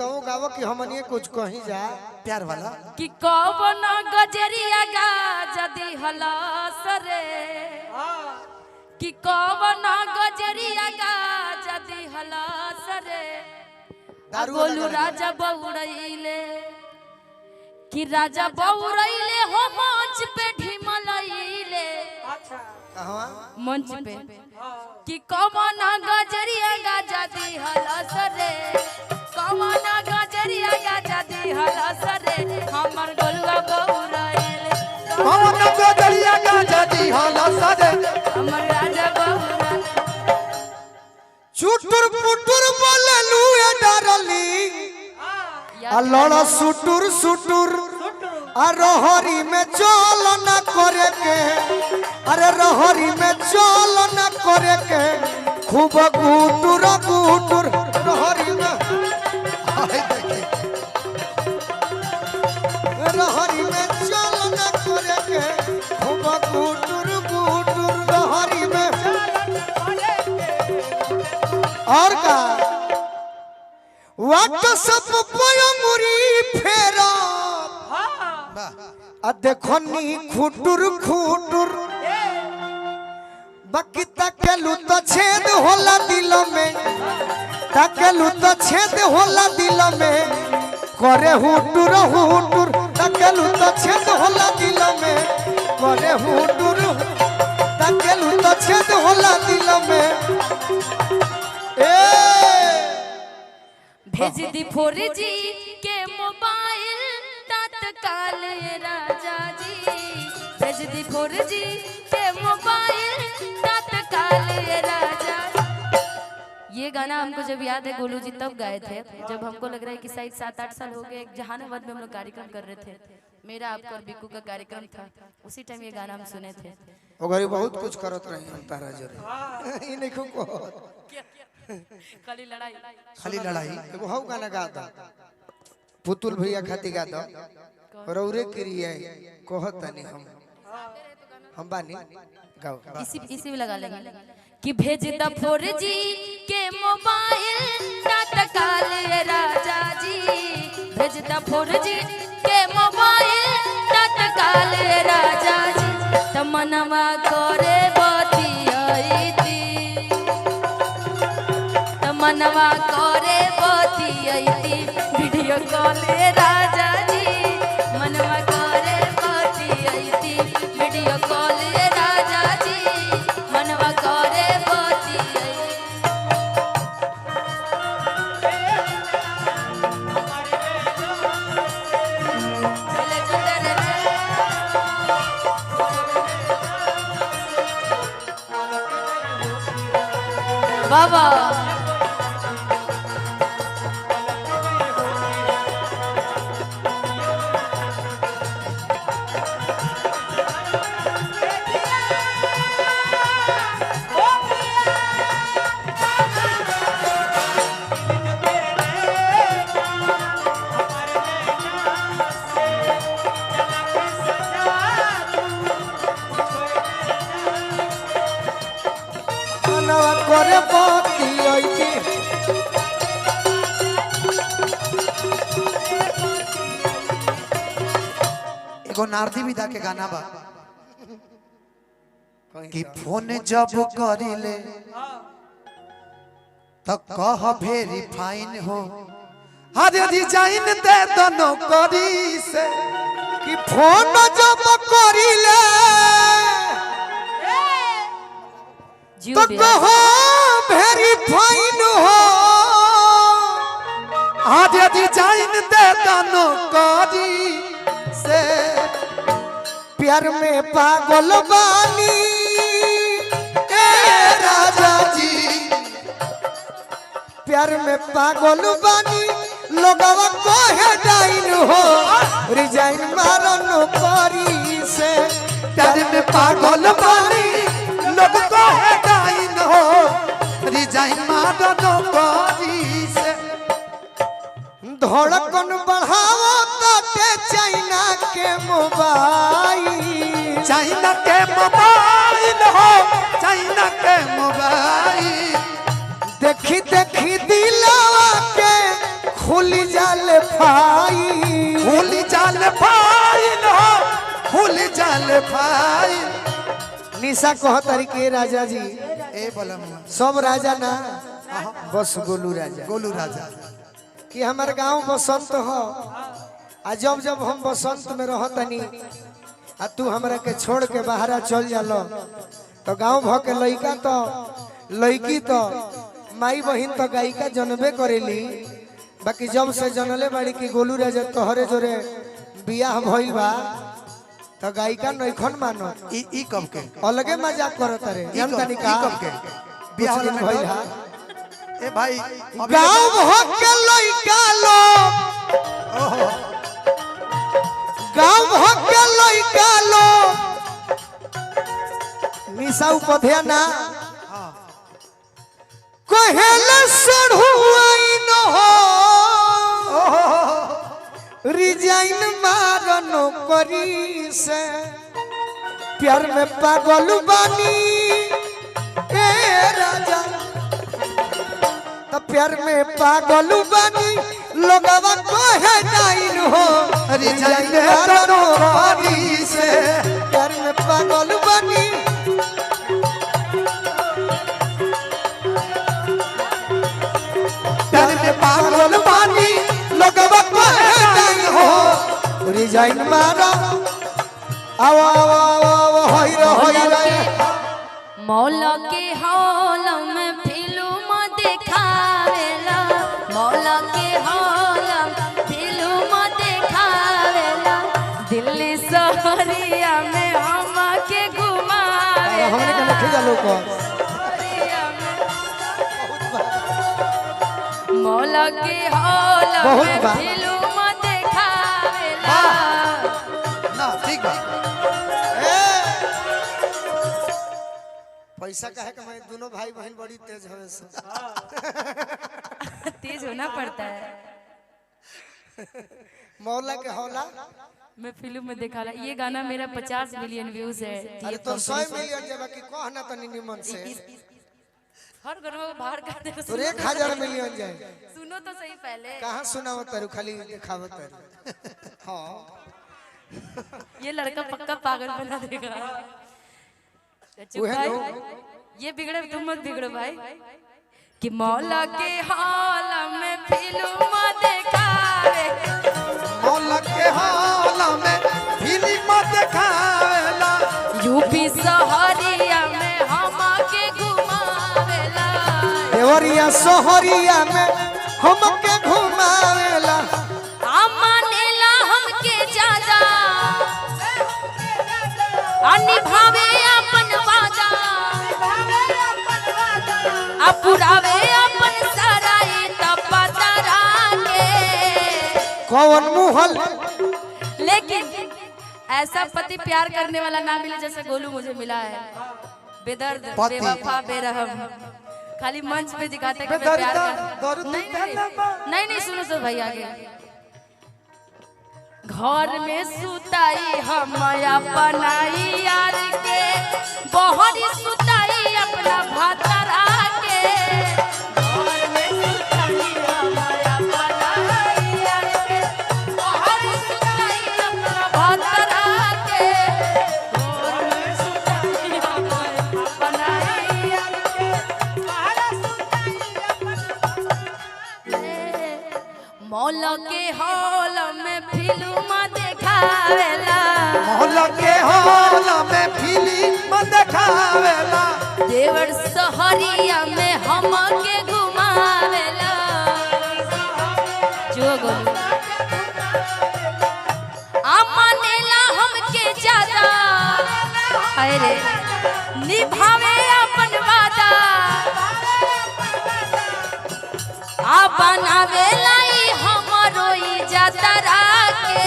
गीतों गावो कि हमनिए कुछ कहीं जा प्यार वाला कि कौन गजरिया गा जदी हलास रे कि कौन गजरिया गा जदी हलास रे गोलू राजा बउरइले कि राजा बउरइले हो मंच पे ढिमलइले कहवा मंच पे कि कौन गजरिया गा जदी हलास रे कौन गजरिया गा जदी हलास रे हमर गोलुआ बउरइले कौन गजरिया गा जदी हलास रे हमर राजा बउरइले चुटुर पुटुर बोले लुए डारली अल्लाह सुटुर सुटुर रोहरी में चल न करे के अरे रोहरी में चल न करे के खूब गुटुर गुटुर रोहरी में रोहरी में चल न करे के खूब गुटुर गुटुर रोहरी में और का व्हाट्सएप पर मुरी फेरा आ देखो नी खुटुर खुटुर बाकी तकेलू तो छेद होला दिल में तकेलू तो छेद होला दिल में करे हुटुर हुटुर तकेलू तो छेद होला दिल में करे हुटुर तकेलू तो छेद होला दिल में भेज दी 4G के मोबाइल तत्काल राजा जी भेज दी 4G के मोबाइल तत्काल राजा। ये गाना हमको जब याद है गोलू जी तब गाए थे जब हमको लग रहा है कि शायद 7-8 साल हो गए जहानाबाद में हम लोग कार्यक्रम कर रहे थे मेरा आपका और बिक्कू का कार्यक्रम था उसी टाइम ये गाना हम सुने थे। ओगरी बहुत कुछ करत रही हम तारा जरे ई नहीं को खाली लड़ाई खाली लड़ाई एगो हौ गाना गा द पुतुल भैया खाती गा द रौरे क्रिया कहत नहीं हम बानी गाओ इसी में लगा लेंगे कि भेज द 4G के मोबाइल तत्काल राजा जी भेज द 4G के मोबाइल तत्काल राजा जी तमनवा करे बतियाईती तमनवा करे बतियाईती वीडियो कॉल राजा जी मनवा करे बतियाईती वीडियो कॉल राजा जी मनवा करे बाबा मनवा करे बतियाईती एगो नारदी विदा के गाना बा कि फोन जब करिले तो कह भेरी फाइन हो हरे डिजाइन दे दनो करी से कि फोन जब करिले तो कहो भेरी फाइन हो हरे डिजाइन दे दनो करी से प्यार में पागल बानी ए राजा जी प्यार में पागल बानी लोगवा कहे डाइन हो रिजाइन मारन परी से प्यार में पागल बानी लोग कहे डाइन हो रिजाइन मारनो करी से धड़कन बढ़ाओ ताते चाइना के मोबाइल चाइना के मोबाइल हो चाइना के मोबाइल देखी देखी दिलवा के खुली भूली जाले फाई भूल जाल फाइल हो भूल जाल फाइल। निशा कह तरीके राजा जी ए बलम सब राजा ना बस गोलू राजा गोलू राजा कि हमारे गांव बसंत हो आ जब जब हम बसंत में रहतनी आ तू हमरा के छोड़ के बाहरा चल जालो तो गांव भ के लइका तो लइकी तो माई बहिन तो गायिका जनबे करेली बाकी जब से जनले बाड़ी की गोलू राजा तोहरे जोरे बियाह भइल बा तो गायिका नइखन मानो ई कब के अलगे मजाक करत रे ई जानतानी का कब के बियाह दिन भइल हा ए भाई गांव भ के लइका लोग गांव भ के लइका लोग निशा उपध्या ना कहेले सढ़ुआई न हो रिजाइन मारनो करी से प्यार में पागल बानी ए राजा तो प्यार में पागल बानी लोगवा कहे नाइन हो रिजाइन मारनो करी से प्यार में पागल बानी प्यार में पागल बानी लोगवा कहे नाइन हो रिजाइन मारा आओ आओ आओ होई रे मौला के हॉल में फिल्म देखावेला मौला के हॉल में फिल्म देखावेला दिल्ली शहरिया में हम के घुमावेला हमने के लिखे जा लोग मौला के हॉल बहुत में बा। फिल्म देखावेला ना ठीक बा पैसा कहे कि मैं दोनों भाई बहन बड़ी तेज हवे से तेज होना पड़ता है। मौला के हौला मैं फिल्म में देखा ला ये गाना मेरा 50 मिलियन व्यूज है। अरे तो 100 मिलियन जब कि कहना तनी निमन से हर घर में बाहर कर दे तो 1000 मिलियन जाए सुनो तो सही पहले कहां सुनाओ तरु खाली दिखावत तरु हां ये लड़का पक्का पागल बना देगा। चुप वह भाई लोग ये बिगड़े तुम मत बिगड़ो भाई कि मौला के हाल में फिल्म देखावे मौला के हाल में फिल्म देखावेला यूपी शहरिया में हम के घुमावेला देवरिया सोहरिया में हमके घुमावेला मानेला हमके ज्यादा निभावे अपन वादा पुरावे अपन सराय तपतरा के कौन मुहल लेकिन ऐसा पति प्यार करने वाला ना मिले जैसे गोलू मुझे मिला है। बेदर्द पति। बेवफा बेरहम खाली मंच पे दिखाते कि मैं बेदर्द, प्यार कर दर्द नहीं नहीं सुनो तो भाई आगे घर में सुताई हम अपनाई यार के बहर सुताई अपना भातरा के घर में सुताई हम अपनाई यार के बहर सुताई अपना भातरा के घर में सुताई हम अपनाई यार के बहर सुताई मौला के हॉल में फिल्म देखावेला मौला के हाल में फिल्म देखावेला देवर शहरिया में हम के घुमावेला जो गोलू मानेला हमके ज्यादा अरे निभावे अपन वादा बनावेला हमरो इजाजरा के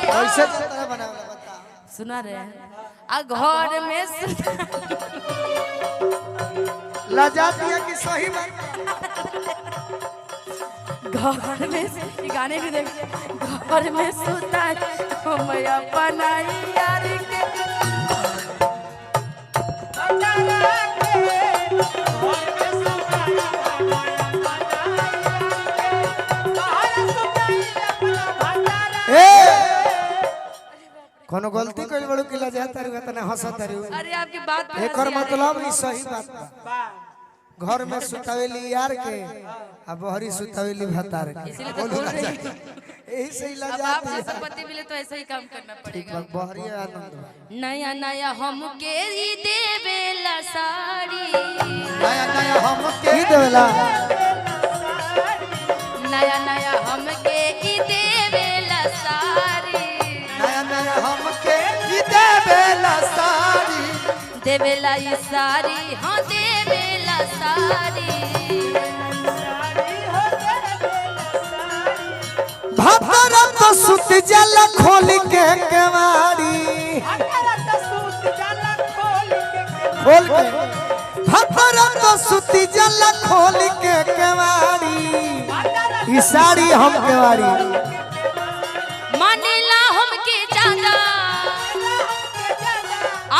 कैसे तरह बनावेला बता सुना रहे हैं आ घर में लजा दिया कि सही बात घर में ये गाने भी देख घर में सुता हम अपनाई यार के घर में सुता कोनो गलती कइल बड़ो कि लजा तारू तना हंसत तारू अरे आपकी बात पे एकर हंसी आ रही है। मतलब ई सही बात बा घर में सुतावेली यार के आ बहरी सुतावेली भतार के इसीलिए तो बोल रही हूँ। यही से अब लजा आप जैसा पति मिले तो ऐसा ही काम करना पड़ेगा। बहरी आनंद बा नया नया हमके ई देवेला साड़ी, नया नया हम के की देवेला नया नया हमके ई देवेला साड़ी, नया नया हम के देवेला साड़ी देवेला ई साड़ी, हाँ देवेला साड़ी। भतर तो सुत जल खोल के केवाड़ी खोल के भतर तो सुत जल खोल के केवाड़ी ई साड़ी हम केवाड़ी मानेला हमके ज्यादा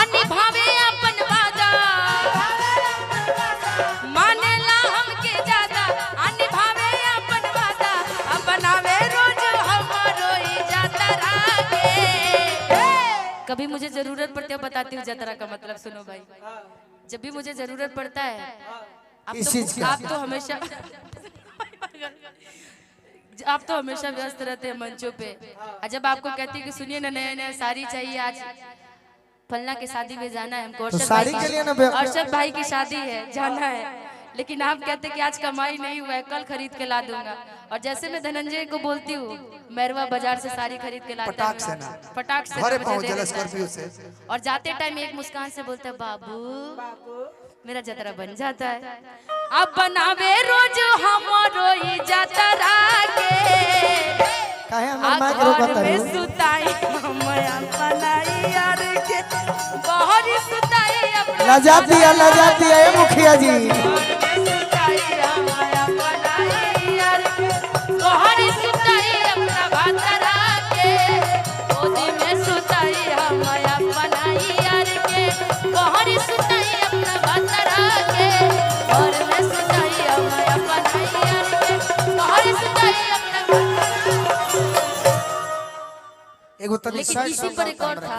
अनिभावे अपन वादा, मानेला हमके ज्यादा अनिभावे अपन वादा, अब बनावे रोज हमारो ई जातरा के। कभी मुझे जरूरत पड़ती है बताती हूँ जतरा का मतलब सुनो भाई। जब भी मुझे जरूरत पड़ता है इस चीज की आप तो हमेशा आप तो हमेशा व्यस्त रहते हैं मंचों पे, और जब आपको कहती है कि सुनिए ना नया नया साड़ी चाहिए, आज फलना के शादी में जाना है हमको, तो साड़ी के लिए ना अर्शद भाई की शादी है जाना है, लेकिन आप कहते कि आज कमाई नहीं हुआ है कल खरीद के ला दूंगा। और जैसे मैं धनंजय को बोलती हूँ मैरवा बाजार से साड़ी खरीद के लाता पटाख से ना फटाक से घरे मुझे पहुंच दे जला देता है। स्कॉर्पियो से और जाते टाइम एक मुस्कान से बोलता है बाबू मेरा जतरा बन जाता है। अब बनावे रोज हमारो ही जतरा के, काहे हमर माइक रोकत घर में तारू सुताई हम अपनाई यार के, बाहर सुताई अपना लजा दिया ए मुखिया जी सुताई हम अपनाई यार के, बाहर सुताई अपना भतरा के, गोदी में सुताई हम अपनाई यार के, बाहर सुताई अपना भतरा के, घर में सुताई हम अपनाई यार के, बाहर सुताई अपना। एगो तनी लेकिन साइड इसी पर एक और था